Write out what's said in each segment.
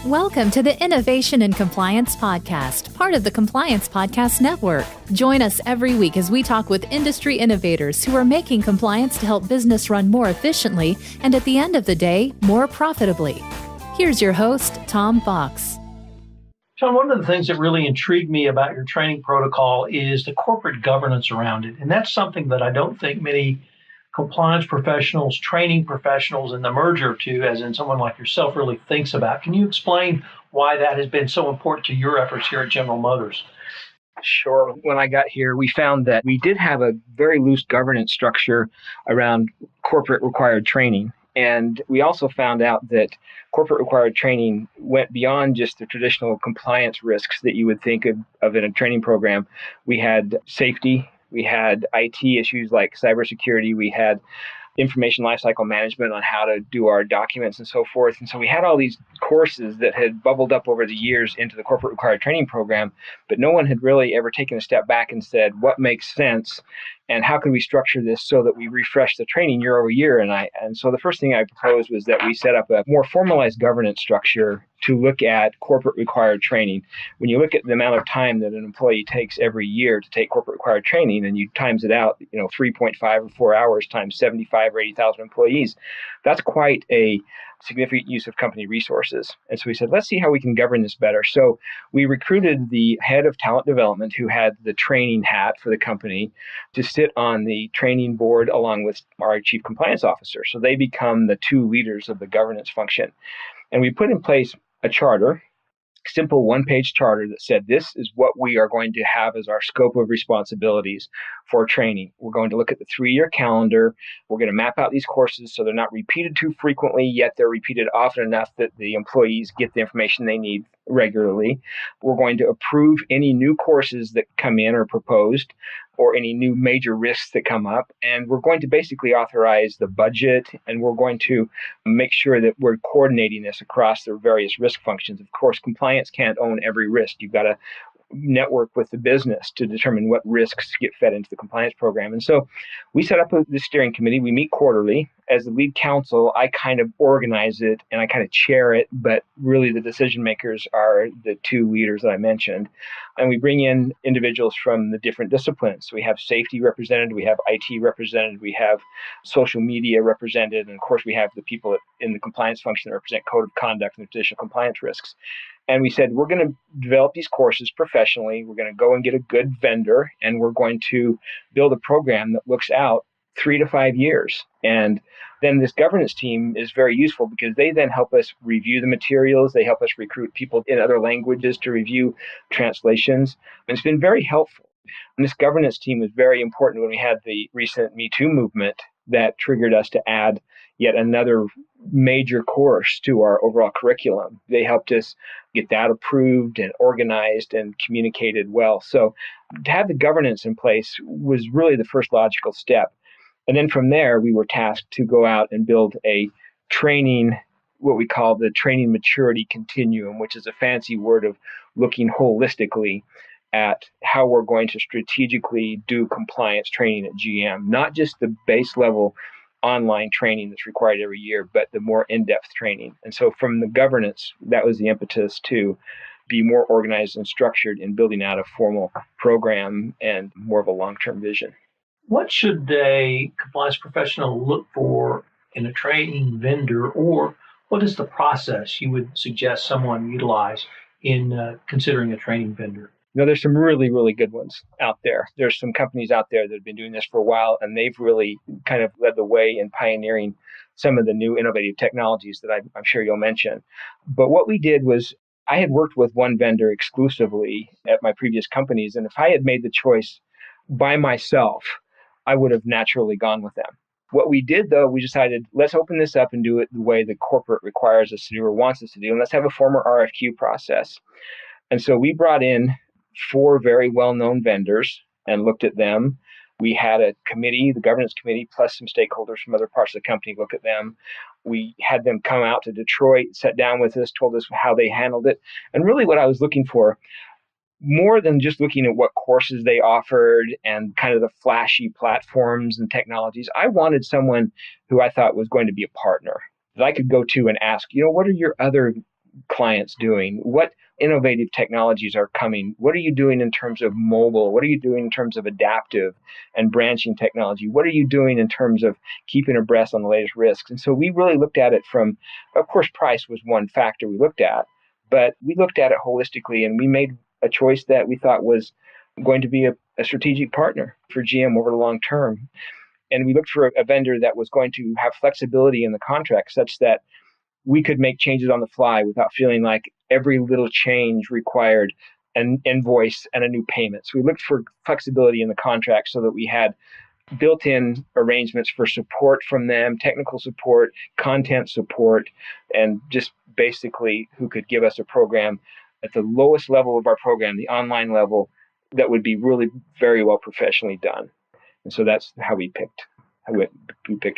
Welcome to the Innovation and Compliance Podcast, part of the Compliance Podcast Network. Join us every week as we talk with industry innovators who are making compliance to help business run more efficiently and at the end of the day, more profitably. Here's your host, Tom Fox. Shawn, one of the things that really intrigued me about your training protocol is the corporate governance around it. And that's something that I don't think many compliance professionals, training professionals, and the merger to, as in someone like yourself, really thinks about. Can you explain why that has been so important to your efforts here at General Motors? Sure. When I got here, we found that we did have a very loose governance structure around corporate required training. And we also found out that corporate required training went beyond just the traditional compliance risks that you would think of in a training program. We had safety. We had IT issues like cybersecurity. We had information lifecycle management on how to do our documents and so forth. And so we had all these courses that had bubbled up over the years into the corporate required training program, but no one had really ever taken a step back and said, what makes sense and how can we structure this so that we refresh the training year over year? And so the first thing I proposed was that we set up a more formalized governance structure to look at corporate required training. When you look at the amount of time that an employee takes every year to take corporate required training and you times it out, 3.5 or 4 hours times 75 or 80,000 employees, that's quite a significant use of company resources. And so we said, let's see how we can govern this better. So we recruited the head of talent development who had the training hat for the company to sit on the training board along with our chief compliance officer. So they become the two leaders of the governance function. And we put in place a charter, simple one-page charter that said, this is what we are going to have as our scope of responsibilities for training. We're going to look at the 3-year calendar. We're going to map out these courses so they're not repeated too frequently, yet they're repeated often enough that the employees get the information they need regularly. We're going to approve any new courses that come in or proposed, or any new major risks that come up. And we're going to basically authorize the budget, and we're going to make sure that we're coordinating this across the various risk functions. Of course, compliance can't own every risk. You've got to network with the business to determine what risks get fed into the compliance program. And so we set up the steering committee. We meet quarterly. As the lead counsel, I kind of organize it and I kind of chair it, but really the decision makers are the two leaders that I mentioned. And we bring in individuals from the different disciplines. So we have safety represented, we have IT represented, we have social media represented, and of course we have the people in the compliance function that represent code of conduct and additional compliance risks. And we said, we're going to develop these courses professionally. We're going to go and get a good vendor, and we're going to build a program that looks out 3 to 5 years. And then this governance team is very useful because they then help us review the materials. They help us recruit people in other languages to review translations. And it's been very helpful. And this governance team was very important when we had the recent Me Too movement that triggered us to add yet another major course to our overall curriculum. They helped us get that approved and organized and communicated well. So to have the governance in place was really the first logical step. And then from there, we were tasked to go out and build a training, what we call the training maturity continuum, which is a fancy word of looking holistically at how we're going to strategically do compliance training at GM, not just the base level online training that's required every year, but the more in-depth training. And so from the governance, that was the impetus to be more organized and structured in building out a formal program and more of a long-term vision. What should a compliance professional look for in a training vendor, or what is the process you would suggest someone utilize in considering a training vendor? There's some really, really good ones out there. There's some companies out there that have been doing this for a while, and they've really kind of led the way in pioneering some of the new innovative technologies that I'm sure you'll mention. But what we did was I had worked with one vendor exclusively at my previous companies, and if I had made the choice by myself, I would have naturally gone with them. What we did, though, we decided, let's open this up and do it the way the corporate requires us to do or wants us to do, and let's have a formal RFQ process. And so we brought in 4 very well-known vendors and looked at them. We had a committee, the governance committee, plus some stakeholders from other parts of the company look at them. We had them come out to Detroit, sat down with us, told us how they handled it. And really what I was looking for, more than just looking at what courses they offered and kind of the flashy platforms and technologies, I wanted someone who I thought was going to be a partner that I could go to and ask, what are your other clients doing? What innovative technologies are coming? What are you doing in terms of mobile? What are you doing in terms of adaptive and branching technology? What are you doing in terms of keeping abreast on the latest risks? And so we really looked at it from, of course, price was one factor we looked at, but we looked at it holistically, and we made a choice that we thought was going to be a strategic partner for GM over the long term. And we looked for a vendor that was going to have flexibility in the contract such that we could make changes on the fly without feeling like every little change required an invoice and a new payment. So we looked for flexibility in the contract so that we had built-in arrangements for support from them, technical support, content support, and just basically who could give us a program at the lowest level of our program, the online level, that would be really very well professionally done. And so that's how we picked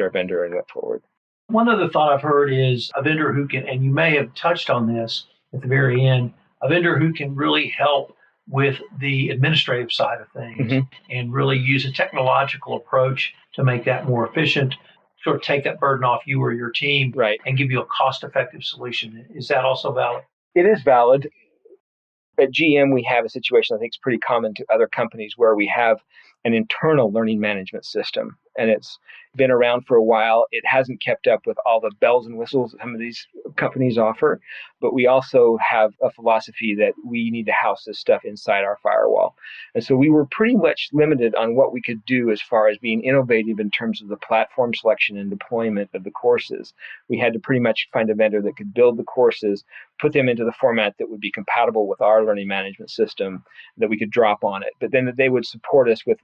our vendor and went forward. One other thought I've heard is a vendor who can, and you may have touched on this at the very end, a vendor who can really help with the administrative side of things and really use a technological approach to make that more efficient, sort of take that burden off you or your team, right, and give you a cost-effective solution. Is that also valid? It is valid. At GM, we have a situation I think is pretty common to other companies where we have an internal learning management system, and it's been around for a while. It hasn't kept up with all the bells and whistles that some of these companies offer, but we also have a philosophy that we need to house this stuff inside our firewall. And so we were pretty much limited on what we could do as far as being innovative in terms of the platform selection and deployment of the courses. We had to pretty much find a vendor that could build the courses, put them into the format that would be compatible with our learning management system, that we could drop on it, but then that they would support us with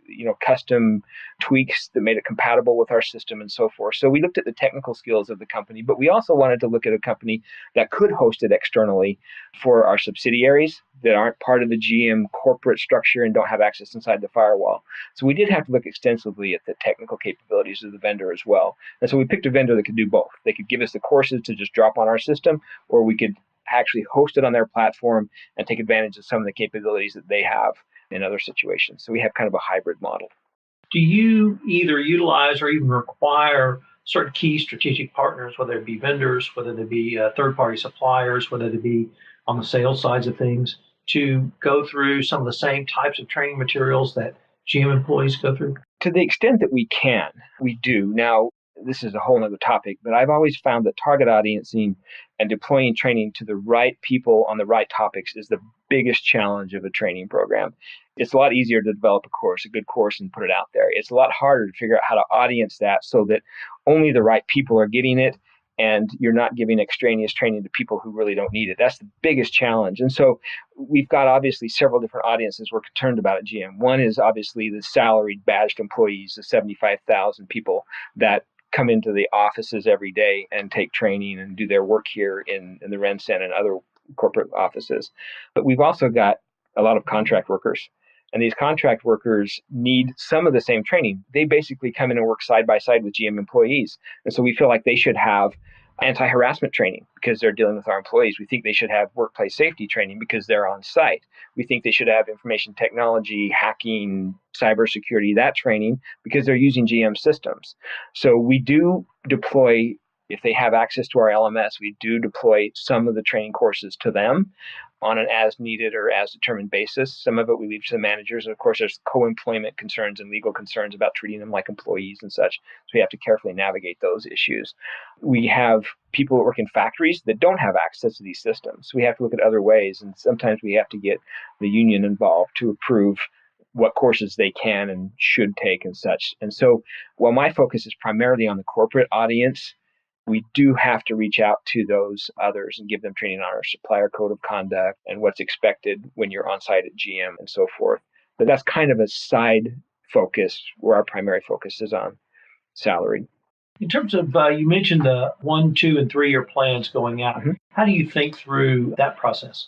custom tweaks that made it compatible with our system and so forth. So we looked at the technical skills of the company, but we also wanted to look at a company that could host it externally for our subsidiaries that aren't part of the GM corporate structure and don't have access inside the firewall. So we did have to look extensively at the technical capabilities of the vendor as well. And so we picked a vendor that could do both. They could give us the courses to just drop on our system, or we could actually host it on their platform and take advantage of some of the capabilities that they have in other situations. So we have kind of a hybrid model. Do you either utilize or even require certain key strategic partners, whether it be vendors, whether they be third-party suppliers, whether they be on the sales sides of things, to go through some of the same types of training materials that GM employees go through? To the extent that we can, we do. Now, this is a whole other topic, but I've always found that target audiencing and deploying training to the right people on the right topics is the biggest challenge of a training program. It's a lot easier to develop a good course, and put it out there. It's a lot harder to figure out how to audience that so that only the right people are getting it, and you're not giving extraneous training to people who really don't need it. That's the biggest challenge. And so we've got obviously several different audiences we're concerned about at GM. One is obviously the salaried badged employees, the 75,000 people that come into the offices every day and take training and do their work here in the RenCen and other corporate offices. But we've also got a lot of contract workers. And these contract workers need some of the same training. They basically come in and work side by side with GM employees. And so we feel like they should have anti-harassment training because they're dealing with our employees. We think they should have workplace safety training because they're on site. We think they should have information technology, hacking, cybersecurity, that training because they're using GM systems. So we do deploy, if they have access to our LMS, we do deploy some of the training courses to them on an as needed or as determined basis. Some of it we leave to the managers. And of course, there's co-employment concerns and legal concerns about treating them like employees and such. So we have to carefully navigate those issues. We have people that work in factories that don't have access to these systems. So we have to look at other ways. And sometimes we have to get the union involved to approve what courses they can and should take and such. And so while my focus is primarily on the corporate audience, we do have to reach out to those others and give them training on our supplier code of conduct and what's expected when you're on site at GM and so forth. But that's kind of a side focus where our primary focus is on salaried. In terms of, you mentioned the 1, 2, and 3 year plans going out. How do you think through that process?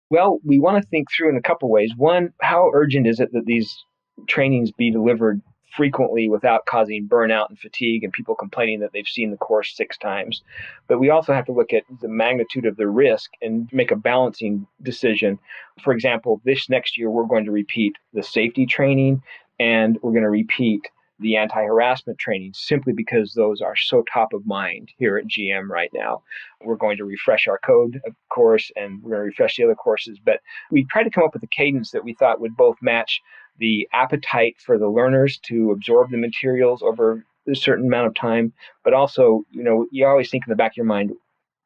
Well, we want to think through in a couple ways. One, how urgent is it that these trainings be delivered frequently without causing burnout and fatigue and people complaining that they've seen the course 6 times. But we also have to look at the magnitude of the risk and make a balancing decision. For example, this next year, we're going to repeat the safety training and we're going to repeat the anti-harassment training simply because those are so top of mind here at GM right now. We're going to refresh our code, of course, and we're going to refresh the other courses. But we tried to come up with a cadence that we thought would both match the appetite for the learners to absorb the materials over a certain amount of time, but also, you always think in the back of your mind,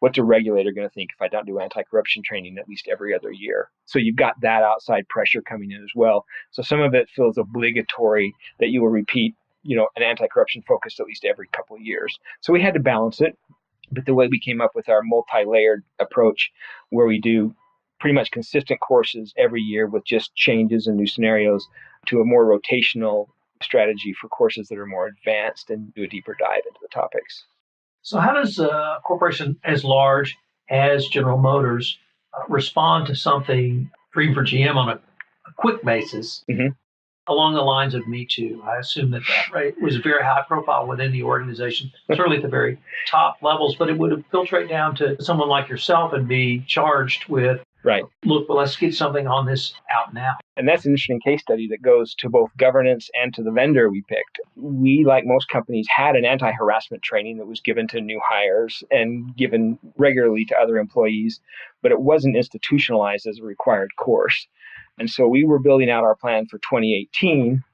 what's a regulator going to think if I don't do anti-corruption training at least every other year? So you've got that outside pressure coming in as well. So some of it feels obligatory that you will repeat, an anti-corruption focus at least every couple of years. So we had to balance it. But the way we came up with our multi-layered approach, where we do pretty much consistent courses every year with just changes and new scenarios, to a more rotational strategy for courses that are more advanced and do a deeper dive into the topics. So how does a corporation as large as General Motors respond to something, or even for GM, on a quick basis, along the lines of Me Too? I assume that right, was very high profile within the organization, certainly at the very top levels, but it would have filtrated down to someone like yourself and be charged with, right, look, well, let's get something on this out now. And that's an interesting case study that goes to both governance and to the vendor we picked. We, like most companies, had an anti-harassment training that was given to new hires and given regularly to other employees, but it wasn't institutionalized as a required course. And so we were building out our plan for 2018,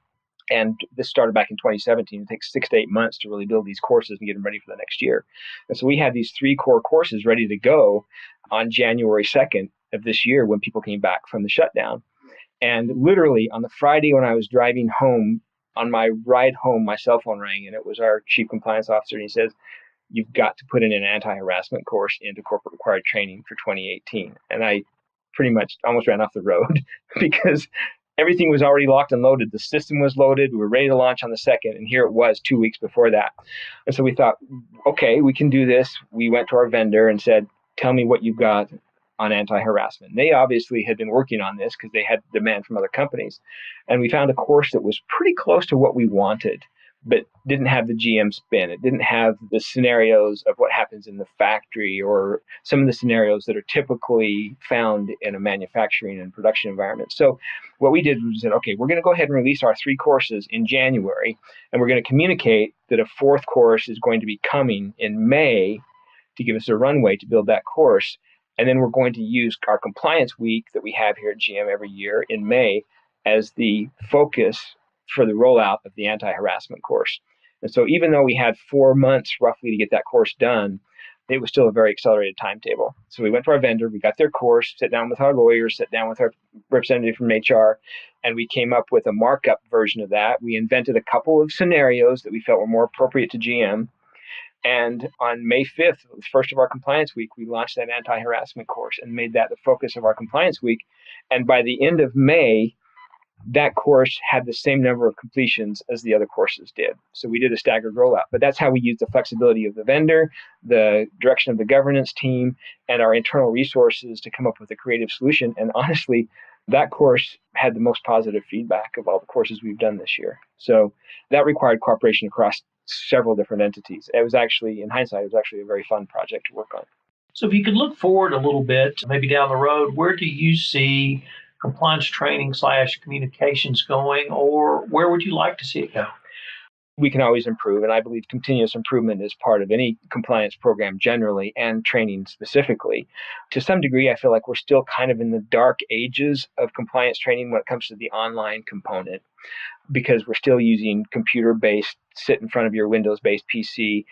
and this started back in 2017. It takes 6 to 8 months to really build these courses and get them ready for the next year. And so we had these 3 core courses ready to go on January 2nd of this year when people came back from the shutdown. And literally on the Friday when I was driving home, on my ride home, my cell phone rang, and it was our chief compliance officer, and he says, "You've got to put in an anti-harassment course into corporate required training for 2018. And I pretty much almost ran off the road because everything was already locked and loaded. The system was loaded. We were ready to launch on the 2nd, and here it was 2 weeks before that. And so we thought, okay, we can do this. We went to our vendor and said, "Tell me what you've got on anti-harassment." They obviously had been working on this because they had demand from other companies. And we found a course that was pretty close to what we wanted, but didn't have the GM spin. It didn't have the scenarios of what happens in the factory or some of the scenarios that are typically found in a manufacturing and production environment. So what we did was said, okay, we're going to go ahead and release our 3 courses in January, and we're going to communicate that a 4th course is going to be coming in May to give us a runway to build that course. And then we're going to use our compliance week that we have here at GM every year in May as the focus for the rollout of the anti-harassment course. And so even though we had 4 months roughly to get that course done, it was still a very accelerated timetable. So we went to our vendor, we got their course, sat down with our lawyers, sat down with our representative from HR, and we came up with a markup version of that. We invented a couple of scenarios that we felt were more appropriate to GM. And on May 5th, the first of our compliance week, we launched that anti-harassment course and made that the focus of our compliance week. And by the end of May, that course had the same number of completions as the other courses did. So we did a staggered rollout. But that's how we used the flexibility of the vendor, the direction of the governance team, and our internal resources to come up with a creative solution. And honestly, that course had the most positive feedback of all the courses we've done this year. So that required cooperation across several different entities. It was actually, in hindsight, it was actually a very fun project to work on. So if you could look forward a little bit, maybe down the road, where do you see compliance training / communications going, or where would you like to see it go? We can always improve, and I believe continuous improvement is part of any compliance program generally and training specifically. To some degree, I feel like we're still kind of in the dark ages of compliance training when it comes to the online component, because we're still using computer-based, sit in front of your Windows-based PC,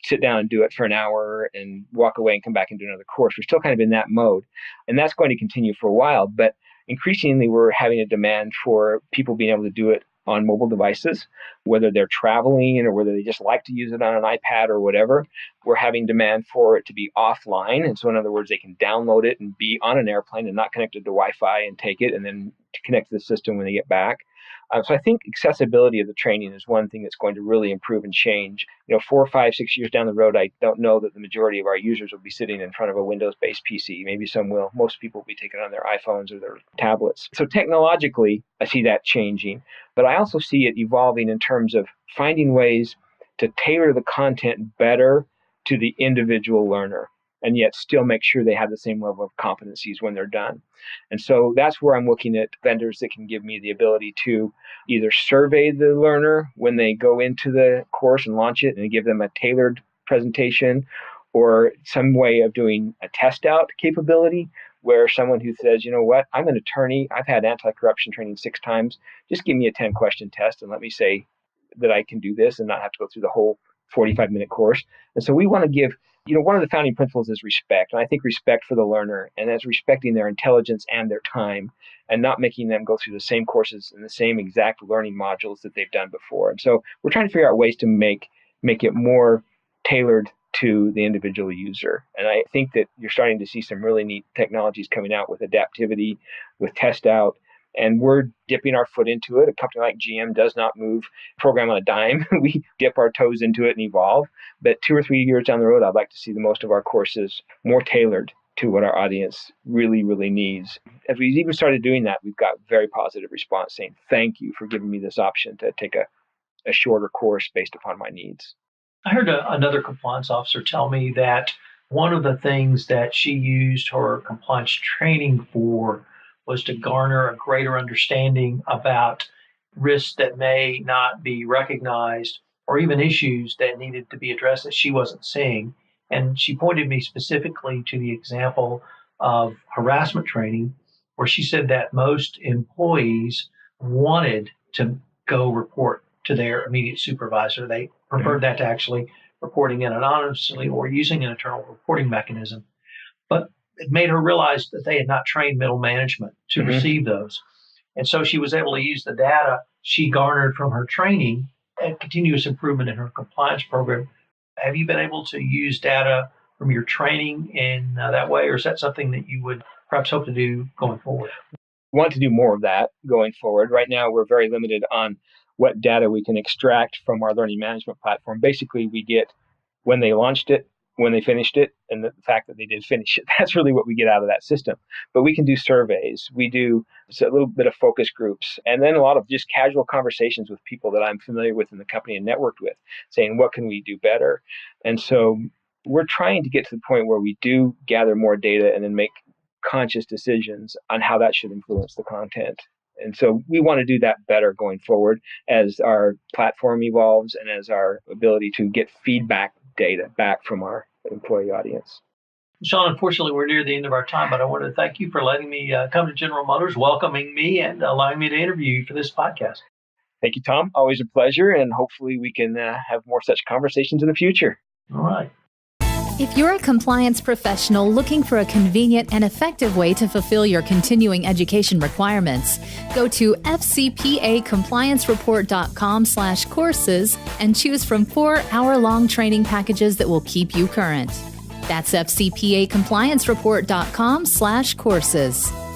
sit down and do it for an hour and walk away and come back and do another course. We're still kind of in that mode, and that's going to continue for a while, but increasingly we're having a demand for people being able to do it on mobile devices, whether they're traveling or whether they just like to use it on an iPad or whatever. We're having demand for it to be offline. And so in other words, they can download it and be on an airplane and not connected to Wi-Fi and take it and then to connect to the system when they get back. So I think accessibility of the training is one thing that's going to really improve and change. 4, 5, 6 years down the road, I don't know that the majority of our users will be sitting in front of a Windows-based PC. Maybe some will. Most people will be taking it on their iPhones or their tablets. So technologically, I see that changing. But I also see it evolving in terms of finding ways to tailor the content better to the individual learner. and yet still make sure they have the same level of competencies when they're done. And so that's where I'm looking at vendors that can give me the ability to either survey the learner when they go into the course and launch it and give them a tailored presentation, or some way of doing a test out capability where someone who says, you know what, I'm an attorney, I've had anti-corruption training 6 times, just give me a 10-question test and let me say that I can do this and not have to go through the whole 45-minute course. And so we want to give, one of the founding principles is respect. And I think respect for the learner, and that's respecting their intelligence and their time and not making them go through the same courses and the same exact learning modules that they've done before. And so we're trying to figure out ways to make it more tailored to the individual user. And I think that you're starting to see some really neat technologies coming out with adaptivity, with test out, and we're dipping our foot into it. A company like GM does not move program on a dime. We dip our toes into it and evolve. But 2 or 3 years down the road, I'd like to see the most of our courses more tailored to what our audience really, really needs. As we've even started doing that, we've got very positive response saying, thank you for giving me this option to take a shorter course based upon my needs. I heard another compliance officer tell me that one of the things that she used her compliance training for was to garner a greater understanding about risks that may not be recognized or even issues that needed to be addressed that she wasn't seeing. And she pointed me specifically to the example of harassment training, where she said that most employees wanted to go report to their immediate supervisor. They preferred that to actually reporting in anonymously or using an internal reporting mechanism. But it made her realize that they had not trained middle management to receive those. And so she was able to use the data she garnered from her training and continuous improvement in her compliance program. Have you been able to use data from your training in that way, or is that something that you would perhaps hope to do going forward? We want to do more of that going forward. Right now, we're very limited on what data we can extract from our learning management platform. Basically, we get when they launched it, when they finished it, and the fact that they did finish it. That's really what we get out of that system. But we can do surveys. We do a little bit of focus groups, and then a lot of just casual conversations with people that I'm familiar with in the company and networked with, saying, what can we do better? And so we're trying to get to the point where we do gather more data and then make conscious decisions on how that should influence the content. And so we want to do that better going forward as our platform evolves and as our ability to get feedback data back from our employee audience. Shawn, unfortunately, we're near the end of our time, but I want to thank you for letting me come to General Motors, welcoming me, and allowing me to interview you for this podcast. Thank you, Tom. Always a pleasure, and hopefully we can have more such conversations in the future. All right. If you're a compliance professional looking for a convenient and effective way to fulfill your continuing education requirements, go to fcpacompliancereport.com/courses and choose from 4 hour-long training packages that will keep you current. That's fcpacompliancereport.com/courses.